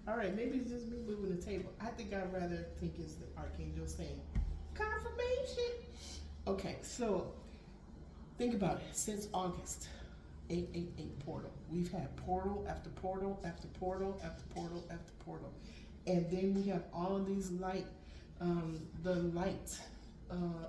All right. Maybe it's just me moving the table. I think I'd rather think it's the archangel saying confirmation. Okay. So think about it. Since August, 888 portal. We've had portal after portal after portal after portal after portal. And then we have all of these light, the light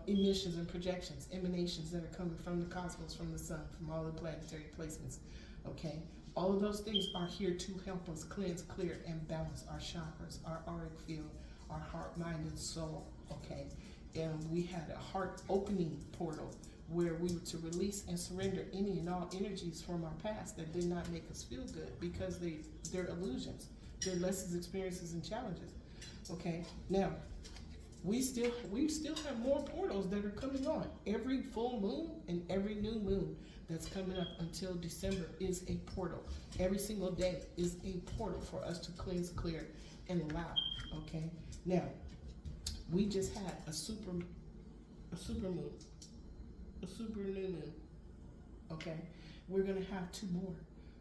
emissions and projections, emanations that are coming from the cosmos, from the sun, from all the planetary placements. Okay, all of those things are here to help us cleanse, clear, and balance our chakras, our auric field, our heart, mind, and soul. Okay, and we had a heart opening portal where we were to release and surrender any and all energies from our past that did not make us feel good because they're illusions. They're lessons, experiences, and challenges. Okay, now we still have more portals that are coming on. Every full moon and every new moon that's coming up until December is a portal. Every single day is a portal for us to cleanse, clear, and allow. Okay, now we just had a super moon, a super new moon. Okay, we're gonna have 2 more.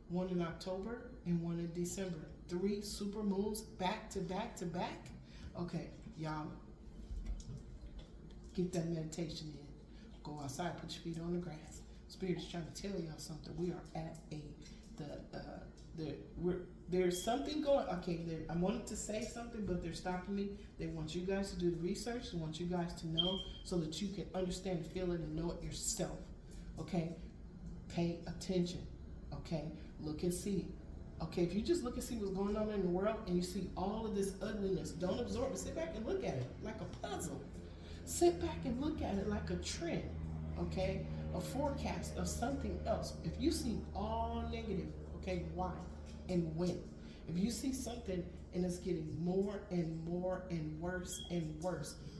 1 in October and 1 in December. 3 super moons back to back to back. Okay, y'all, get that meditation in. Go outside, put your feet on the grass. Spirit's trying to tell y'all something. We are at there's something going. Okay, I wanted to say something, but they're stopping me. They want you guys to do the research. They want you guys to know so that you can understand, feel it, and know it yourself. Okay, pay attention. Okay, look and see. Okay, if you just look and see what's going on in the world and you see all of this ugliness, don't absorb it. Sit back and look at it like a puzzle. Sit back and look at it like a trend, okay? A forecast of something else. If you see all negative, okay, why and when? If you see something and it's getting more and more and worse,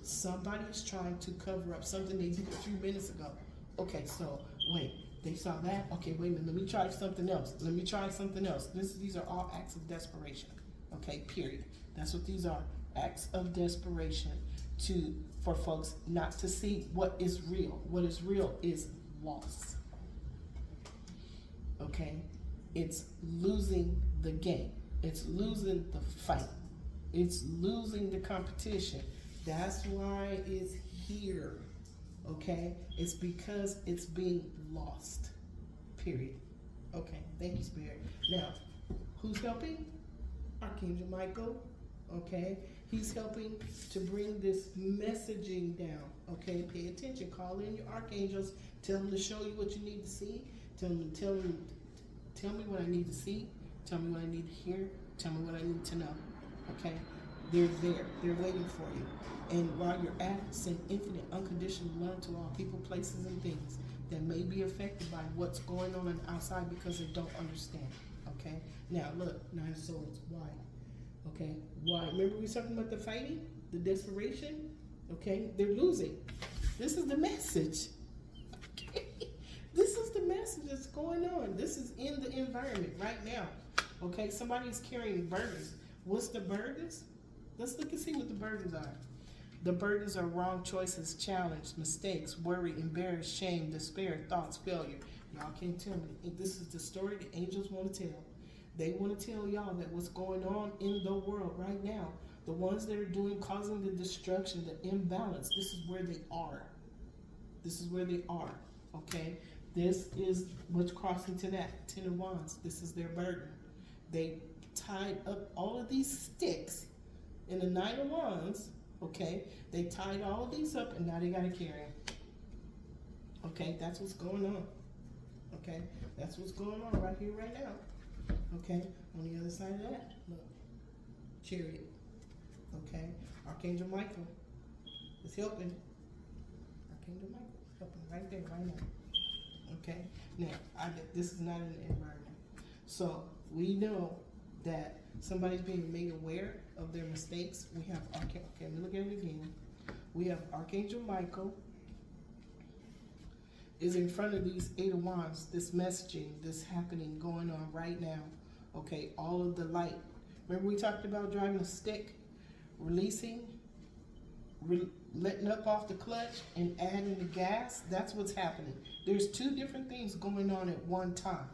somebody is trying to cover up something they did a few minutes ago. Okay, so wait. They saw that. Okay, wait a minute. Let me try something else. Let me try something else. These are all acts of desperation. Okay, period. That's what these are. Acts of desperation for folks not to see what is real. What is real is loss. Okay? It's losing the game. It's losing the fight. It's losing the competition. That's why it's here. Okay? It's because it's being lost. Period. Okay, thank you, Spirit. Now, who's helping? Archangel Michael. Okay, he's helping to bring this messaging down. Okay, pay attention. Call in your archangels. Tell them to show you what you need to see. Tell me what I need to see. Tell me what I need to hear. Tell me what I need to know. Okay, they're there. They're waiting for you. And while you're at, send infinite unconditional love to all people, places, and things that may be affected by what's going on outside because they don't understand. Okay, now look, Nine of Swords. Why? Okay, why? Remember we were talking about the fighting, the desperation? Okay, they're losing. This is the message. Okay, this is the message that's going on. This is in the environment right now. Okay, somebody is carrying burdens. What's the burdens? Let's look and see what the burdens are. The burdens are wrong choices, challenge, mistakes, worry, embarrassed, shame, despair, thoughts, failure. Y'all can't tell me. If this is the story the angels want to tell. They want to tell y'all that what's going on in the world right now, the ones that are causing the destruction, the imbalance, this is where they are. This is where they are, okay? This is what's crossing to that, 10 of Wands. This is their burden. They tied up all of these sticks in the 9 of Wands, okay? They tied all of these up and now they got to carry them. Okay, that's what's going on. Okay, that's what's going on right here, right now. Okay, on the other side of that, look, Chariot. Okay, Archangel Michael is helping. Archangel Michael is helping right there, right now. Okay, now this is not an environment, so we know that somebody's being made aware of their mistakes. We have okay, let me look at it again. We have Archangel Michael is in front of these 8 of Wands, this messaging, this happening, going on right now. Okay, all of the light. Remember we talked about driving a stick, releasing, letting up off the clutch and adding the gas? That's what's happening. There's 2 different things going on at one time.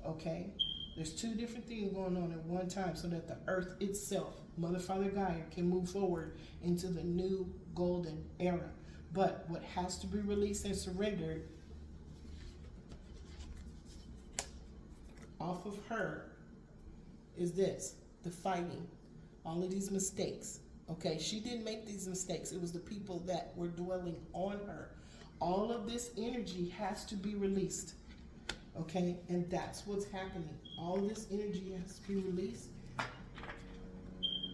Okay, there's 2 different things going on at one time so that the earth itself, Mother, Father, Gaia, can move forward into the new golden era. But what has to be released and surrendered off of her is this, the fighting, all of these mistakes. Okay, she didn't make these mistakes. It was the people that were dwelling on her. All of this energy has to be released. Okay, and that's what's happening. All this energy has to be released.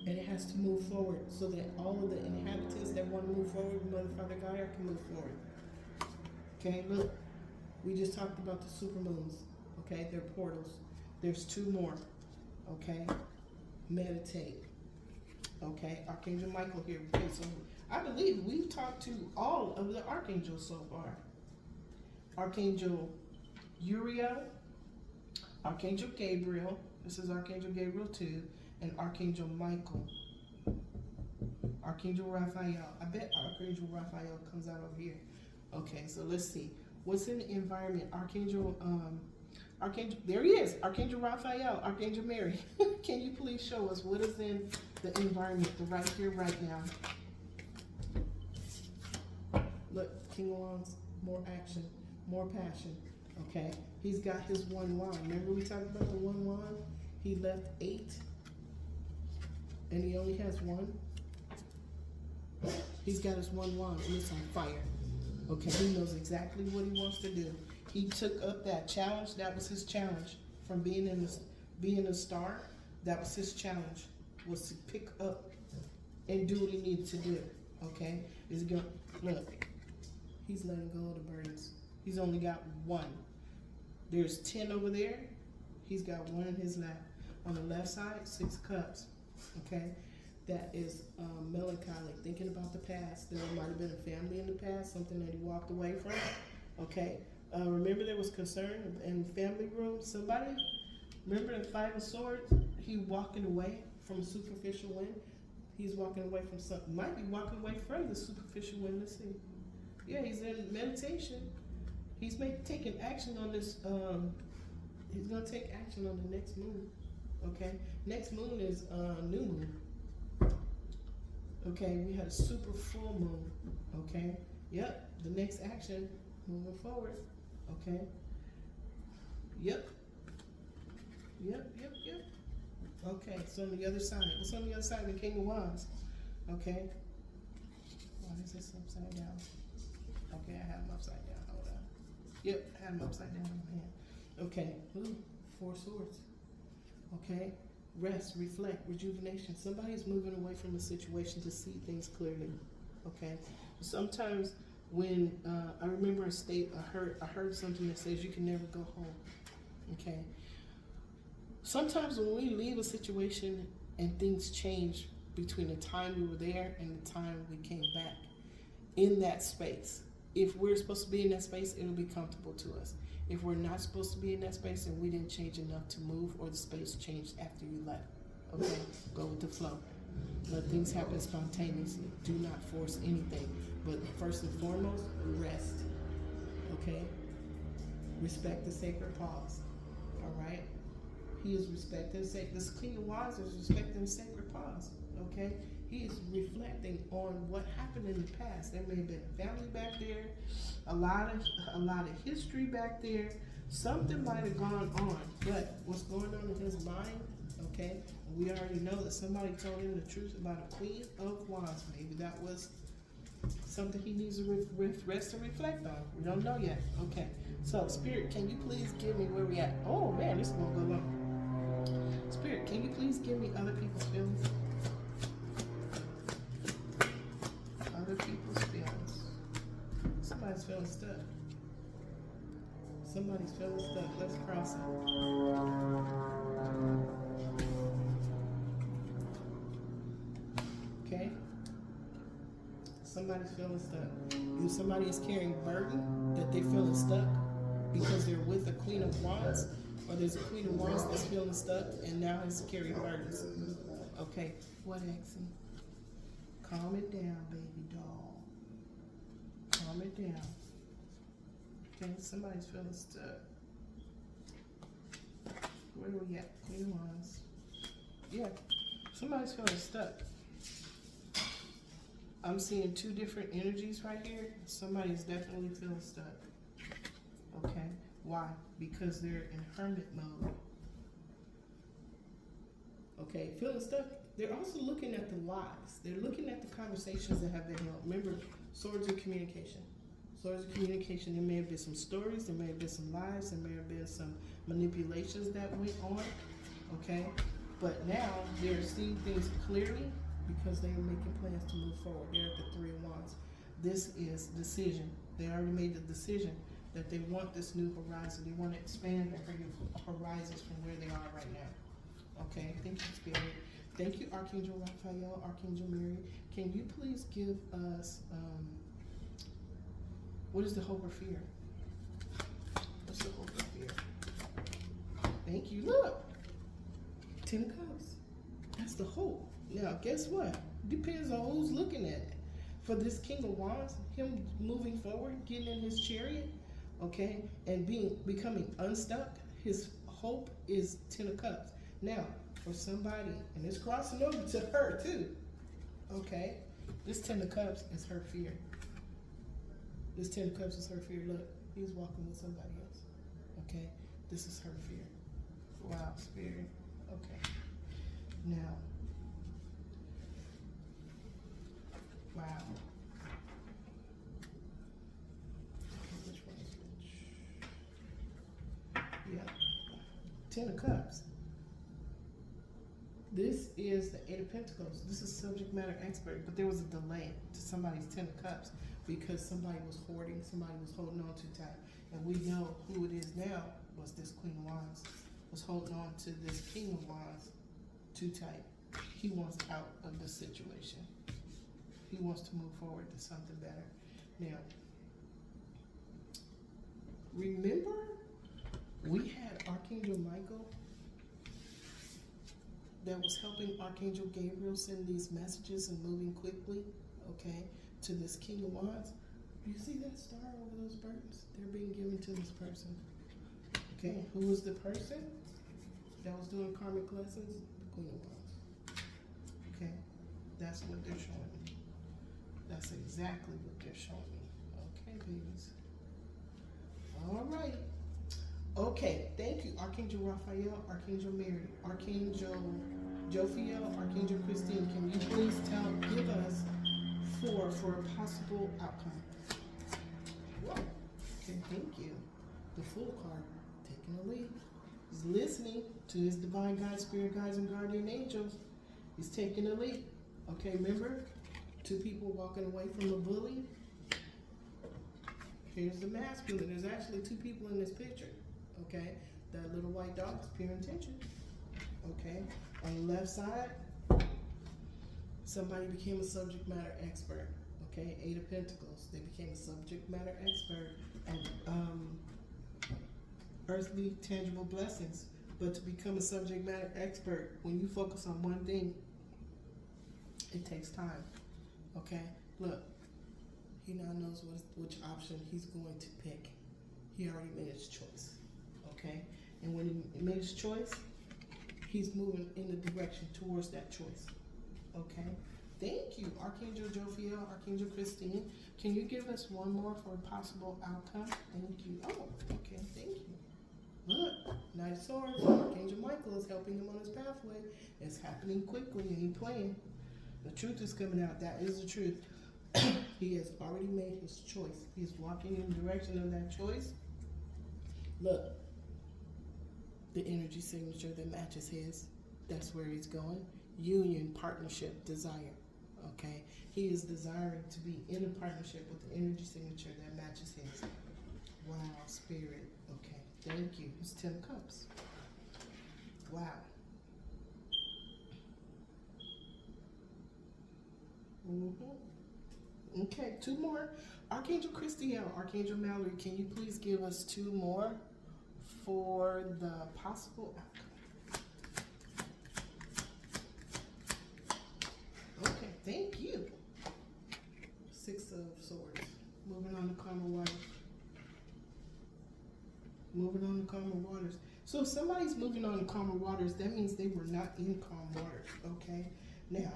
And it has to move forward so that all of the inhabitants that want to move forward, Mother, Father, Gaia, can move forward. Okay, look, we just talked about the supermoons. Okay, they're portals. There's 2 more. Okay, meditate. Okay, Archangel Michael here. Okay, so I believe we've talked to all of the archangels so far. Archangel Uriel, Archangel Gabriel. This is Archangel Gabriel too. And Archangel Michael, Archangel Raphael. I bet Archangel Raphael comes out over here. Okay, so let's see. What's in the environment? Archangel, there he is. Archangel Raphael, Archangel Mary. Can you please show us what is in the environment, the right here, right now? Look, King of Wands, more action, more passion. Okay, he's got his 1 wand. Remember we talked about the 1 wand? He left 8. And he only has 1. He's got his 1 wand and it's on fire. Okay, he knows exactly what he wants to do. He took up that challenge. That was his challenge from being a star. That was his challenge, was to pick up and do what he needed to do. Okay, is going look. He's letting go of the burdens. He's only got 1. There's 10 over there. He's got 1 in his lap. On the left side, 6 cups. Okay, that is melancholy, thinking about the past. There might have been a family in the past, something that he walked away from. Okay, remember there was concern in the family room. Somebody, remember the 5 of Swords? He walking away from superficial wind. He's walking away from something. Might be walking away from the superficial wind. Let's see. Yeah, he's in meditation. He's taking action on this. He's gonna take action on the next moon. Okay, next moon is new moon. Okay, we had a super full moon. Okay, yep, the next action moving forward. Okay, yep, Yep, yep, yep. Okay, so on the other side. What's on the other side of the King of Wands? Okay. Why is this upside down? Okay, I have them upside down. Hold on. Yep, I have them upside down in my hand. Okay. Ooh, 4 swords. Okay. Rest, reflect, rejuvenation. Somebody's moving away from a situation to see things clearly. Okay. Sometimes when I remember I heard something that says you can never go home. Okay. Sometimes when we leave a situation and things change between the time we were there and the time we came back in that space. If we're supposed to be in that space, it'll be comfortable to us. If we're not supposed to be in that space and we didn't change enough to move, or the space changed after you left, okay, go with the flow. Let things happen spontaneously. Do not force anything. But first and foremost, rest, okay? Respect the sacred pause, all right? He is respecting this King of Wands is respecting the sacred pause, okay? He is reflecting on what happened in the past. There may have been a family back there, a lot of history back there. Something might have gone on, but what's going on in his mind, okay? We already know that somebody told him the truth about a Queen of Wands. Maybe that was something he needs to rest and reflect on. We don't know yet. Okay. So, Spirit, can you please give me where we at? Oh man, this is gonna go long. Spirit, can you please give me other people's feelings? Other people's feelings. Somebody's feeling stuck. Somebody's feeling stuck. Let's cross it. Okay? Somebody's feeling stuck. If somebody is carrying burden that they're feeling stuck because they're with a Queen of Wands, or there's a Queen of Wands that's feeling stuck and now has carrying burdens. Okay, what, Exie? Calm it down, baby doll. Calm it down. Okay, somebody's feeling stuck. Where are we at? Queen of Wands. Yeah, somebody's feeling stuck. I'm seeing 2 different energies right here. Somebody's definitely feeling stuck. Okay, why? Because they're in hermit mode. Okay, feeling stuck. They're also looking at the lies. They're looking at the conversations that have been held. Remember, swords of communication. Swords of communication. There may have been some stories. There may have been some lies. There may have been some manipulations that went on. Okay, but now they're seeing things clearly because they are making plans to move forward. They're at the 3 of Wands. This is decision. They already made the decision that they want this new horizon. They want to expand their horizons from where they are right now. Okay, thank you, Spirit. Thank you, Archangel Raphael, Archangel Mary. Can you please give us, what is the hope or fear? What's the hope or fear? Thank you. Look, 10 of Cups. That's the hope. Now, guess what? Depends on who's looking at it. For this King of Wands, him moving forward, getting in his chariot, okay, and becoming unstuck, his hope is 10 of Cups. Now, for somebody, and it's crossing over to her too, okay, this 10 of Cups is her fear. This 10 of Cups is her fear. Look, he's walking with somebody else, okay? This is her fear. Wow, Spirit. Okay. Now, wow. Okay, which one is which? Yeah. 10 of Cups. This is the 8 of Pentacles. This is subject matter expert, but there was a delay to somebody's 10 of Cups because somebody was hoarding, somebody was holding on too tight. And we know who it is now was this Queen of Wands, was holding on to this King of Wands too tight. He wants out of the situation. He wants to move forward to something better. Now, remember we had Archangel Michael that was helping Archangel Gabriel send these messages and moving quickly, okay, to this King of Wands. Do you see that star over those burdens? They're being given to this person. Okay, who was the person that was doing karmic lessons? The Queen of Wands. Okay, that's what they're showing me. That's exactly what they're showing me. Okay, babies. All right. Okay, thank you, Archangel Raphael, Archangel Mary, Archangel Jophiel, Archangel Christine. Can you please give us four for a possible outcome? Whoa. Okay, thank you. The Fool card, taking a lead. He's listening to his divine guides, spirit guides, and guardian angels. He's taking a lead. Okay, remember, two people walking away from a bully. Here's the masculine. There's actually two people in this picture. Okay, that little white dog is pure intention. Okay, on the left side, somebody became a subject matter expert. Okay, 8 of Pentacles. They became a subject matter expert of earthly tangible blessings. But to become a subject matter expert, when you focus on one thing, it takes time. Okay, look, he now knows which option he's going to pick. He already made his choice. Okay, and when he made his choice, he's moving in the direction towards that choice. Okay, thank you, Archangel Jophiel, Archangel Christine. Can you give us one more for a possible outcome? Thank you. Oh, okay, thank you. Look, Knight of Swords, Archangel Michael is helping him on his pathway. It's happening quickly and he's playing. The truth is coming out. That is the truth. He has already made his choice. He's walking in the direction of that choice. Look, the energy signature that matches his, that's where he's going. Union, partnership, desire. Okay, he is desiring to be in a partnership with the energy signature that matches his. Wow, spirit. Okay, thank you. It's 10 cups. Wow. Okay, 2 more. Archangel Christiel, Archangel Mallory, can you please give us 2 more for the possible outcome? Okay, thank you. 6 of Swords. Moving on to calmer waters. Moving on to calmer waters. So if somebody's moving on to calmer waters, that means they were not in calm waters, okay? Now,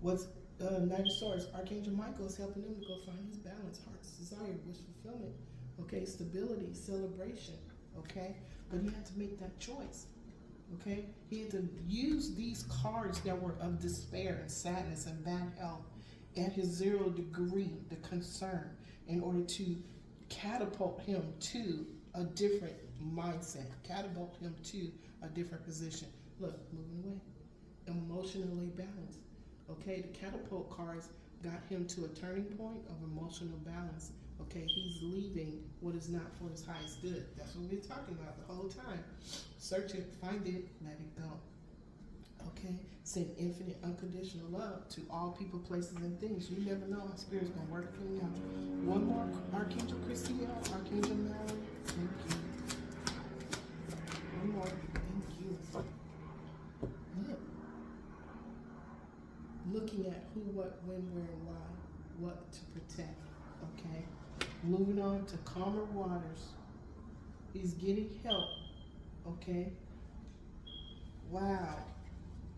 what's Knight of Swords, Archangel Michael is helping him to go find his balance, heart's desire, wish fulfillment, okay? Stability, celebration, okay? But he had to make that choice, okay? He had to use these cards that were of despair and sadness and bad health at his 0 degree, the concern, in order to catapult him to a different mindset, catapult him to a different position. Look, moving away, emotionally balanced. Okay, the catapult cards got him to a turning point of emotional balance. Okay, he's leaving what is not for his highest good. That's what we're talking about the whole time. Search it, find it, let it go. Okay, send infinite unconditional love to all people, places, and things. You never know how Spirit's going to work for you out. One more, Archangel Christiel, Archangel Mallory. Thank you. One more. Thank you. Look. Looking at who, what, when, where, and why. What to protect. Okay. Moving on to calmer waters. He's getting help. Okay. Wow.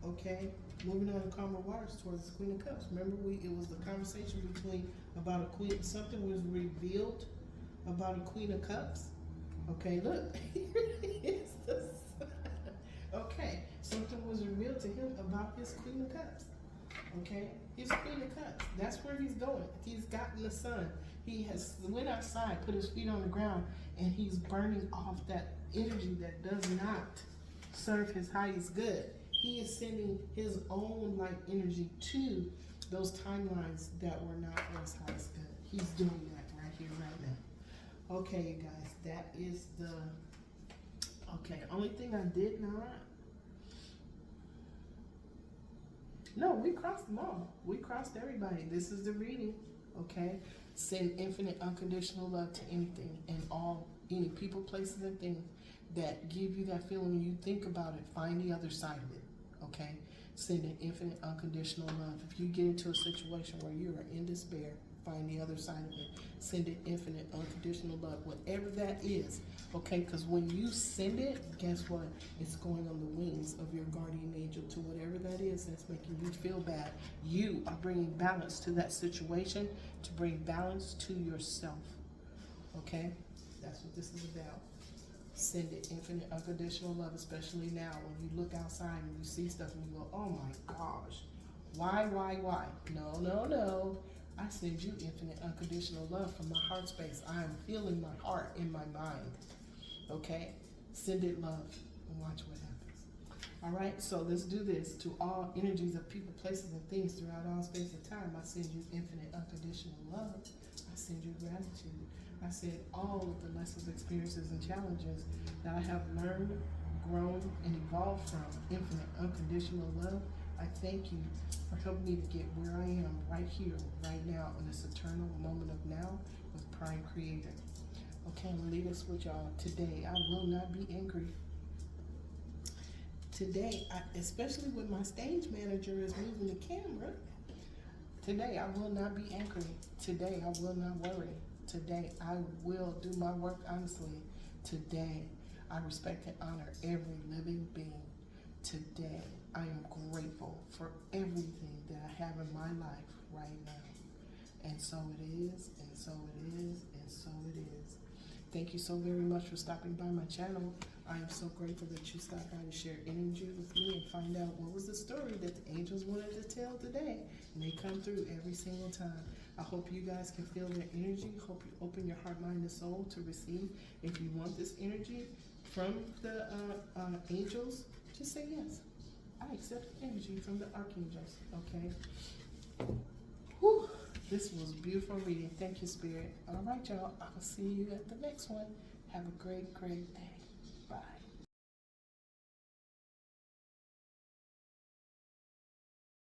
Okay, moving on to calmer waters towards the Queen of Cups. Remember, it was the conversation about a queen. Something was revealed about a Queen of Cups. Okay, look, it's the sun. Okay, something was revealed to him about his Queen of Cups. Okay, his Queen of Cups. That's where he's going. He's gotten the sun. He has went outside, put his feet on the ground, and he's burning off that energy that does not serve his highest good. He is sending his own light energy to those timelines that were not for his highest good. He's doing that right here, right now. Okay, you guys, that is the... Okay, only thing I did not... No, we crossed them all. We crossed everybody. This is the reading, okay? Send infinite unconditional love to anything and all, any people, places, and things that give you that feeling. When you think about it, find the other side of it. Okay, send an infinite unconditional love. If you get into a situation where you are in despair, find the other side of it. Send an infinite unconditional love, whatever that is. Okay, because when you send it, guess what? It's going on the wings of your guardian angel to whatever that is that's making you feel bad. You are bringing balance to that situation, to bring balance to yourself. Okay, that's what this is about. Send it infinite unconditional love, especially now when you look outside and you see stuff and you go, oh my gosh, why? No, no, no. I send you infinite unconditional love from my heart space. I am feeling my heart in my mind. Okay? Send it love and watch what happens. All right, so let's do this. To all energies of people, places, and things throughout all space and time, I send you infinite unconditional love. I send you gratitude. I send all of the lessons, experiences, and challenges that I have learned, grown, and evolved from infinite unconditional love. I thank you for helping me to get where I am right here, right now, in this eternal moment of now with Prime Creator. Okay, I'm going to leave this with y'all. Today, I will not be angry. Today, especially when my stage manager is moving the camera, today I will not be angry. Today, I will not worry. Today, I will do my work honestly. Today, I respect and honor every living being. Today, I am grateful for everything that I have in my life right now. And so it is, and so it is, and so it is. Thank you so very much for stopping by my channel. I am so grateful that you stopped by to share energy with me and find out what was the story that the angels wanted to tell today. And they come through every single time. I hope you guys can feel their energy. Hope you open your heart, mind, and soul to receive. If you want this energy from the angels, just say yes. I accept energy from the archangels, okay? Whew, this was a beautiful reading. Thank you, Spirit. All right, y'all. I will see you at the next one. Have a great, great day.